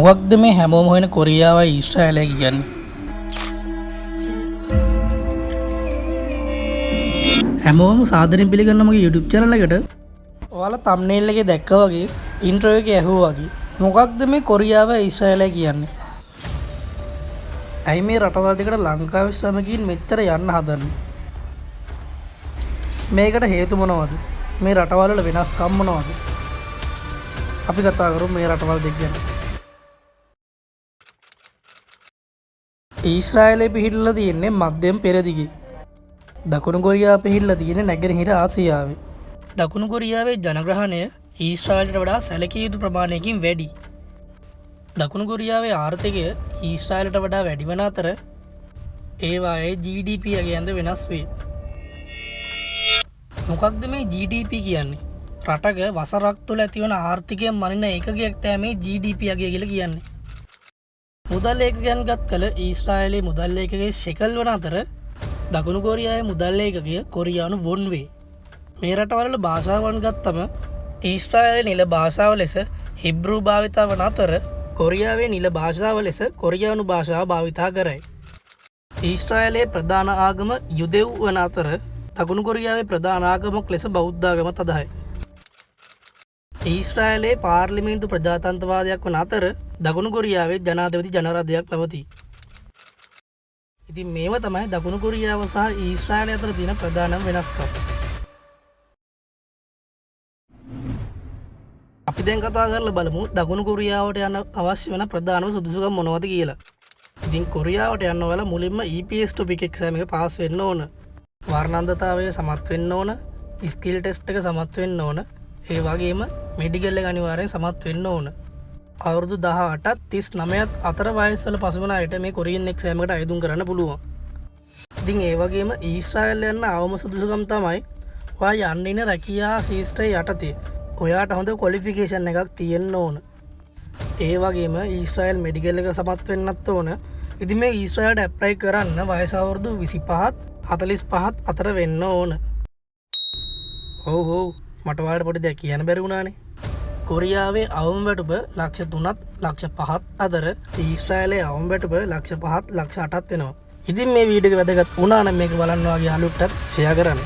මොකක්ද මේ හැමෝම හොයන කොරියාවයි ඊශ්‍රායලයි කියන්නේ? හැමෝම සාදරයෙන් පිළිගන්න මගේ YouTube channel එකට. ඔයාලා thumbnail එකේ දැක්කා වගේ intro එකේ ඇහුවා වගේ මොකක්ද මේ කොරියාවයි ඊශ්‍රායලයි කියන්නේ? ඇයි මේ රටවල් දෙකට ලංකාවේ ශ්‍රමිකයින් මෙච්චර යන්න හදන්නේ? මේකට හේතු මොනවද? මේ රටවල් වල වෙනස්කම් මොනවද? අපි කතා කරමු මේ රටවල් දෙක ගැන. ඊශ්‍රායලය පිහිටලා තියෙන්නේ මධ්‍යම පෙරදිගේ. දකුණු කොරියාව පිහිටලා තියෙන්නේ නැගෙනහිර ආසියාවේ. දකුණු කොරියාවේ ජනග්‍රහණය ඊශ්‍රායලයට වඩා සැලකිය යුතු ප්‍රමාණයකින් වැඩි. දකුණු කොරියාවේ ආර්ථිකය ඊශ්‍රායලට වඩා වැඩි වන අතර ඒවායේ GDP අගයන්ද වෙනස් වේ. මොකක්ද මේ GDP කියන්නේ? රටක වසරක් තුළ ඇතිවන ආර්ථිකය මනින ඒකකයක් තමයි GDP අගය කියලා කියන්නේ. මුදල් ඒකකයන් ගත් කල ඊශ්‍රායලයේ මුදල් ඒකකයේ ෂෙකල් වන අතර දකුණු කොරියාවේ මුදල් ඒකකය කොරියානු වොන් වේ. මේ රටවල භාෂාවන් ගත්තම ඊශ්‍රායලයේ නිල භාෂාව ලෙස හිබ්‍රු භාවිතා වන අතර කොරියාවේ නිල භාෂාව ලෙස කොරියානු භාෂාව භාවිතා කරයි. ඊශ්‍රායලයේ ප්‍රධාන ආගම යුදෙව් වන අතර දකුණු කොරියාවේ ප්‍රධාන ආගමක් ලෙස බෞද්ධ ආගම තදහයි. ඊශ්‍රායලයේ පාර්ලිමේන්තු ප්‍රජාතන්ත්‍රවාදයක් වන අතර දකුණු කොරියාවේ ජනාධිපති ජනරාධයක් පවතී. ඉතින් මේව තමයි දකුණු කොරියාව සහ ඊශ්‍රායලය අතර තියෙන ප්‍රධානම වෙනස්කම්. අපි දැන් කතා කරලා බලමු දකුණු කොරියාවට යන අවශ්‍ය වෙන ප්‍රධානම සුදුසුකම් මොනවද කියලා. ඉතින් කොරියාවට යන්න ඔයාලා මුලින්ම EPS topic exam එක පාස් වෙන්න ඕන. වර්ණන්දතාවය සමත් වෙන්න ඕන. ස්කිල් ටෙස්ට් එක සමත් වෙන්න ඕන. ඒ වගේම මෙඩිකල් එක අනිවාර්යෙන් සමත් වෙන්න ඕන. අවුරුදු 18ත් 39ත් අතර වයස් වල පසු වන අයට මේ කොරියන් එක්සෑම් එකට අයදුම් කරන්න පුළුවන්. ඉතින් ඒ වගේම ඊශ්‍රායල් යන අවම සුදුසුකම් තමයි ඔයා යන්න ඉන රැකියා ශාස්ත්‍රයේ යටතේ ඔයාට හොඳ ක්වොලිෆිකේෂන් එකක් තියෙන්න ඕන. ඒ වගේම ඊශ්‍රායල් මෙඩිකල් එක සමත් වෙන්නත් ඕන. ඉතින් මේ ඊශ්‍රායලට ඇප්ලයි කරන්න වයස අවුරුදු 25ත් 45ත් අතර වෙන්න ඕන. ඔව් මට ඔයාලට පොඩි දෙයක් කියන්න බැරි වුණානේ. කොරියාවේ අවම වැටුප ලක්ෂ 3ත් ලක්ෂ 5ත් අතර ඊශ්‍රායලයේ අවම වැටුප ලක්ෂ 5ත් ලක්ෂ 8ත් වෙනවා. ඉතින් මේ වීඩියෝ එක වැදගත් වුණා නම් මේක බලන්න ඔයාගේ යාළුවොටත් ෂෙයා කරන්න.